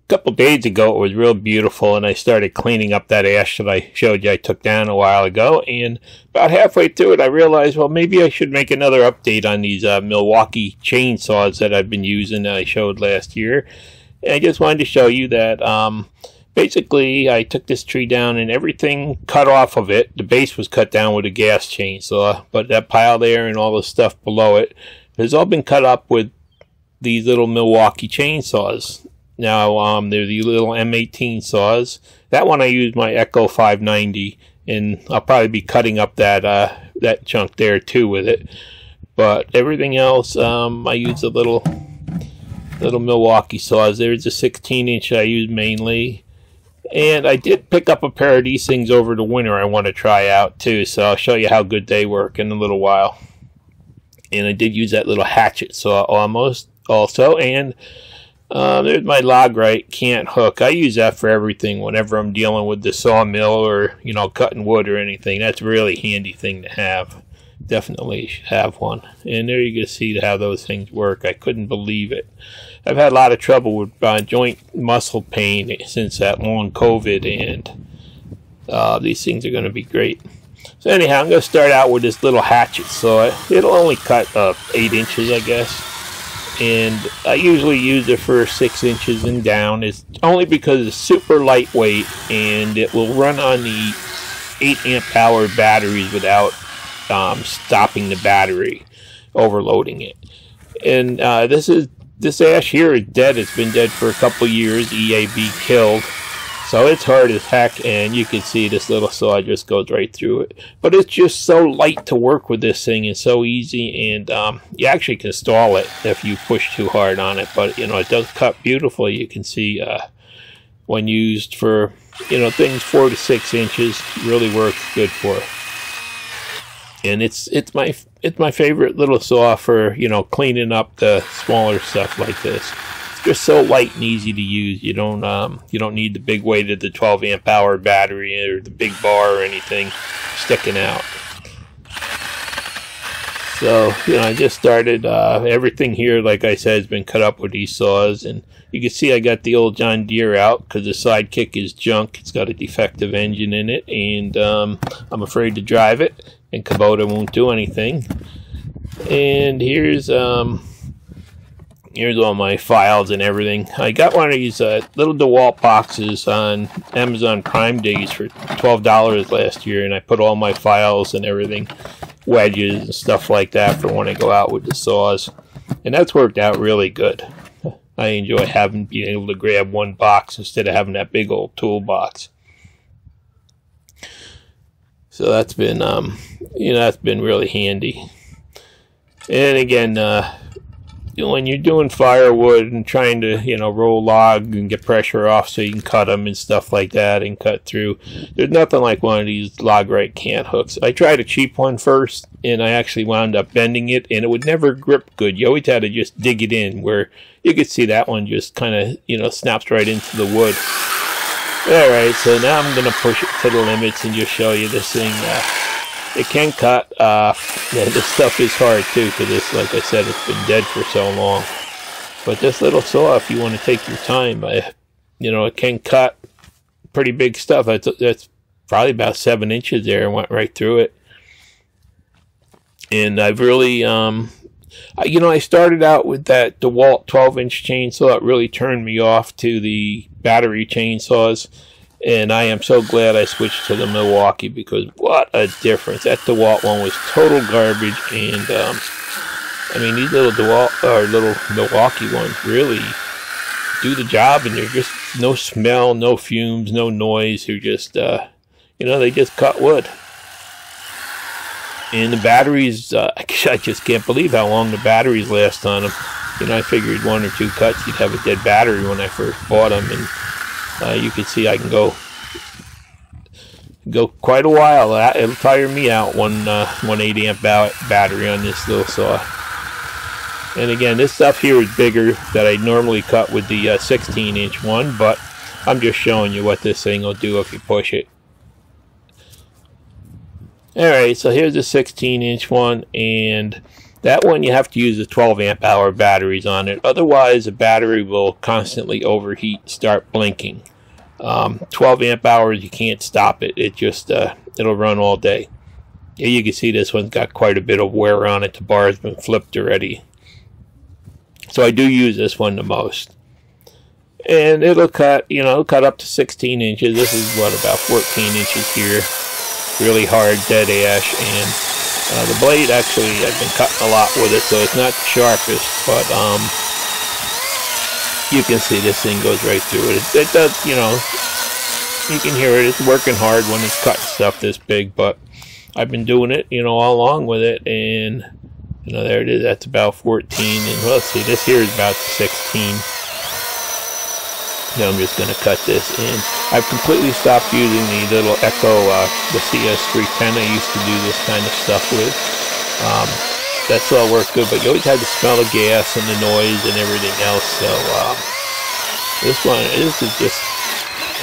couple days ago it was real beautiful, and I started cleaning up that ash that I showed you I took down a while ago, and about halfway through it I realized, well, maybe I should make another update on these Milwaukee chainsaws that I've been using that I showed last year. And I just wanted to show you that basically I took this tree down and everything cut off of it. The base was cut down with a gas chainsaw, but that pile there and all the stuff below it has all been cut up with these little Milwaukee chainsaws. Now, they're the little M18 saws. That one I use my Echo 590, and I'll probably be cutting up that chunk there too with it. But everything else, I use the little Milwaukee saws. There's a 16-inch I use mainly. And I did pick up a pair of these things over the winter I want to try out too, so I'll show you how good they work in a little while. And I did use that little hatchet saw almost also, and there's my log-right cant hook. I use that for everything whenever I'm dealing with the sawmill or, you know, cutting wood or anything. That's a really handy thing to have. Definitely should have one. And there you can see how those things work. I couldn't believe it. I've had a lot of trouble with joint muscle pain since that long COVID, and these things are going to be great. So anyhow, I'm going to start out with this little hatchet saw. It'll only cut 8 inches, I guess. And I usually use it for 6 inches and down. It's only because it's super lightweight and it will run on the 8 amp hour batteries without stopping the battery, overloading it. And this ash here is dead. It's been dead for a couple years. EAB killed. So it's hard as heck, and you can see this little saw just goes right through it. But it's just so light to work with this thing. It's so easy, and you actually can stall it if you push too hard on it. But, you know, it does cut beautifully. You can see when used for, you know, things 4 to 6 inches, really works good for it. And it's my favorite little saw for, you know, cleaning up the smaller stuff like this. Just so light and easy to use. You don't need the big weight of the 12 amp hour battery or the big bar or anything sticking out. So, you know, I just started everything here, like I said, has been cut up with these saws, and you can see I got the old John Deere out because the sidekick is junk. It's got a defective engine in it, and I'm afraid to drive it, and Kubota won't do anything. And here's all my files and everything. I got one of these little DeWalt boxes on Amazon Prime Days for $12 last year, and I put all my files and everything, wedges and stuff like that, for when I go out with the saws. And that's worked out really good. I enjoy being able to grab one box instead of having that big old toolbox. So that's been, you know, that's been really handy. And again, when you're doing firewood and trying to, you know, roll log and get pressure off so you can cut them and stuff like that and cut through, there's nothing like one of these log-right cant hooks. I tried a cheap one first, and I actually wound up bending it, and it would never grip good. You always had to just dig it in, where you could see that one just kind of, you know, snaps right into the wood. Alright, so now I'm going to push it to the limits and just show you this thing. It can cut. Yeah, this stuff is hard too, because it's, like I said, it's been dead for so long. But this little saw, if you want to take your time, you know, it can cut pretty big stuff. That's probably about 7 inches there, and went right through it. And I've really, you know, I started out with that DeWalt 12-inch chainsaw. It really turned me off to the battery chainsaws. And I am so glad I switched to the Milwaukee, because what a difference. That DeWalt one was total garbage, and I mean, these little Milwaukee ones really do the job, and they're just no smell, no fumes, no noise. They're just, you know, they just cut wood. And the batteries, I just can't believe how long the batteries last on them. You know, I figured 1 or 2 cuts, you'd have a dead battery when I first bought them, and you can see I can go quite a while. It'll tire me out, one 8 amp battery on this little saw. And again, this stuff here is bigger that I normally cut with the 16-inch one, but I'm just showing you what this thing will do if you push it. Alright, so here's the 16-inch one, and That one you have to use the 12 amp hour batteries on it. Otherwise, the battery will constantly overheat, start blinking. 12 amp hours, you can't stop it. It just, it'll run all day. Yeah, you can see this one's got quite a bit of wear on it. The bar's been flipped already. So I do use this one the most. And it'll cut, you know, cut up to 16 inches. This is, what, about 14 inches here. Really hard, dead ash. And the blade, actually, I've been cutting a lot with it, so it's not the sharpest, but you can see this thing goes right through it. It does, you know, you can hear it. It's working hard when it's cutting stuff this big, but I've been doing it, you know, all along with it, and, you know, there it is. That's about 14, and well, let's see, this here is about 16. Now I'm just going to cut this in. I've completely stopped using the little Echo, the CS310 I used to do this kind of stuff with. That's all worked good, but you always had the smell of gas and the noise and everything else. So this is just,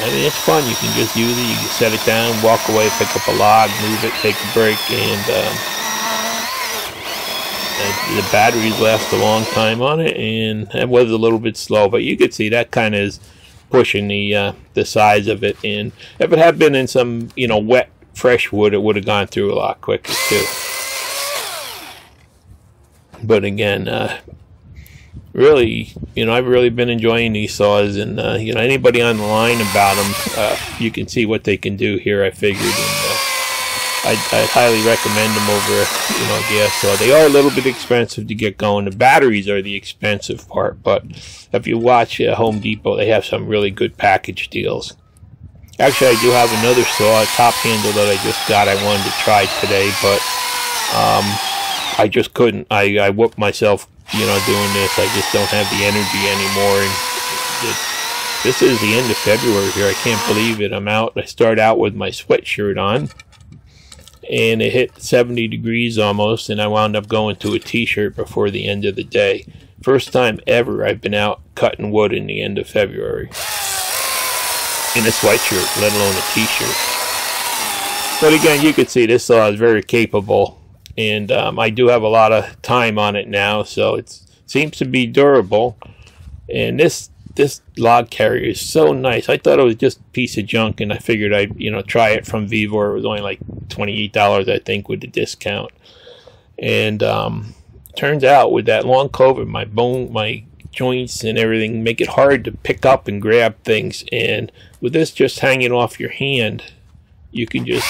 I mean, it's fun. You can just use it. You can set it down, walk away, pick up a log, move it, take a break, and the batteries last a long time on it, and it was a little bit slow, but you could see that kind of is pushing the size of it. And if it had been in some, you know, wet fresh wood, it would have gone through a lot quicker too. But again, really, you know, I've really been enjoying these saws, and you know, anybody on the line about them, you can see what they can do here, I figured, and I'd highly recommend them over, you know, gas saw. They are a little bit expensive to get going. The batteries are the expensive part, but if you watch Home Depot, they have some really good package deals. Actually, I do have another saw, a top handle that I just got. I wanted to try today, but I just couldn't. I whooped myself, you know, doing this. I just don't have the energy anymore. And this is the end of February here. I can't believe it. I'm out. I start out with my sweatshirt on, and it hit 70 degrees almost, and I wound up going to a t-shirt before the end of the day. First time ever I've been out cutting wood in the end of February in a sweatshirt, let alone a t-shirt. But again, you can see this saw is very capable, and I do have a lot of time on it now, so it seems to be durable. And this log carrier is so nice. I thought it was just a piece of junk, and I figured I'd, you know, try it from Vevor. It was only like $28, I think, with the discount. And turns out with that long COVID, my joints and everything make it hard to pick up and grab things. And with this just hanging off your hand, you can just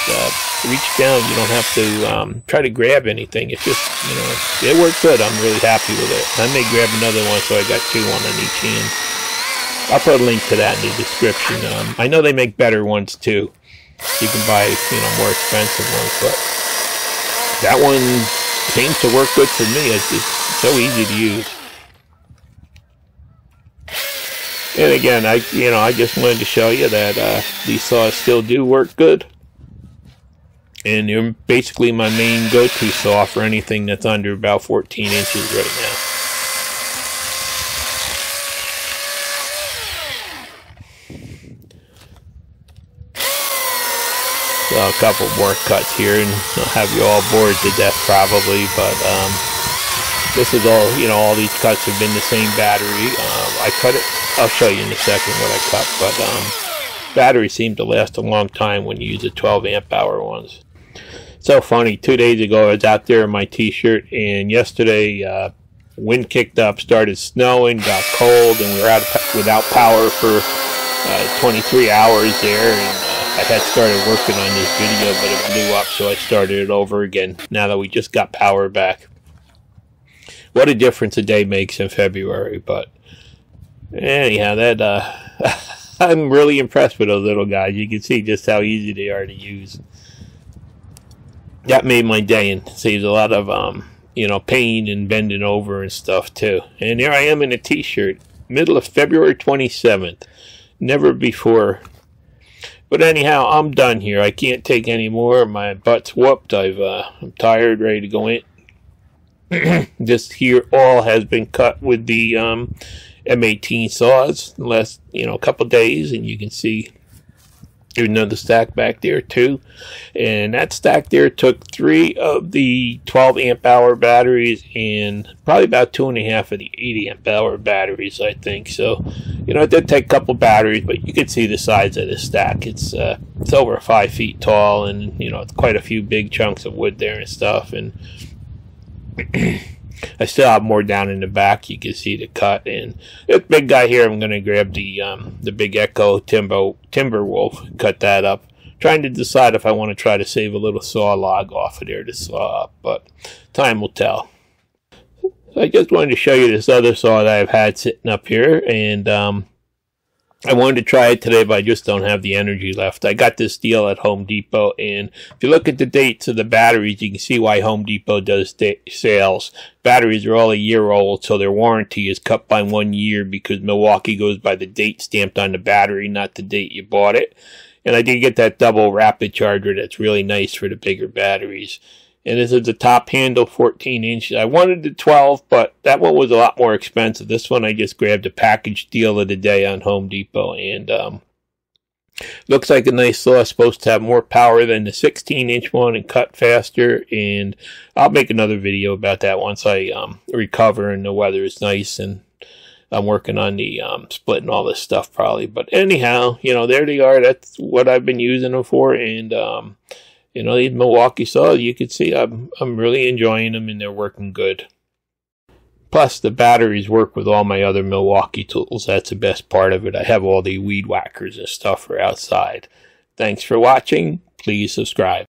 reach down. You don't have to try to grab anything. It's just, you know, it worked good. I'm really happy with it. I may grab another one, so I got two, one on each hand. I'll put a link to that in the description. I know they make better ones too. You can buy, you know, more expensive ones, but that one seems to work good for me. It's so easy to use. And again, I just wanted to show you that these saws still do work good, and they're basically my main go-to saw for anything that's under about 14 inches right now. So a couple more cuts here, and I'll have you all bored to death probably, but this is all, you know, all these cuts have been the same battery. I cut it, I'll show you in a second what I cut, but batteries seem to last a long time when you use the 12 amp hour ones. So funny, 2 days ago I was out there in my t-shirt, and yesterday wind kicked up, started snowing, got cold, and we were without power for 23 hours there, and I had started working on this video, but it blew up, so I started it over again now that we just got power back. What a difference a day makes in February. But anyhow, that I'm really impressed with those little guys. You can see just how easy they are to use. That made my day, and saves a lot of you know, pain and bending over and stuff too. And here I am in a t-shirt, middle of February 27th. Never before. But anyhow, I'm done here. I can't take any more. My butt's whooped. I'm tired, ready to go in. This here all has been cut with the M18 saws the last, you know, couple days, and you can see There's another stack back there too, and that stack there took 3 of the 12 amp hour batteries and probably about 2.5 of the 8 amp hour batteries, I think. So, you know, it did take a couple batteries, but you can see the size of this stack. It's over 5 feet tall, and you know, it's quite a few big chunks of wood there and stuff. And I still have more down in the back. You can see the cut. And this big guy here, I'm going to grab the big Echo Timberwolf, cut that up. Trying to decide if I want to try to save a little saw log off of there to saw up, but time will tell. So I just wanted to show you this other saw that I've had sitting up here, and I wanted to try it today, but I just don't have the energy left. I got this deal at Home Depot, and if you look at the dates of the batteries, you can see why Home Depot does sales. Batteries are all a year old, so their warranty is cut by 1 year because Milwaukee goes by the date stamped on the battery, not the date you bought it. And I did get that double rapid charger that's really nice for the bigger batteries. And this is the top handle, 14 inches. I wanted the 12, but that one was a lot more expensive. This one I just grabbed a package deal of the day on Home Depot. And looks like a nice saw. It's supposed to have more power than the 16-inch one and cut faster. And I'll make another video about that once I recover and the weather is nice. And I'm working on the splitting all this stuff probably. But anyhow, you know, there they are. That's what I've been using them for. And you know, these Milwaukee saws, you can see I'm really enjoying them, and they're working good. Plus, the batteries work with all my other Milwaukee tools. That's the best part of it. I have all the weed whackers and stuff for outside. Thanks for watching. Please subscribe.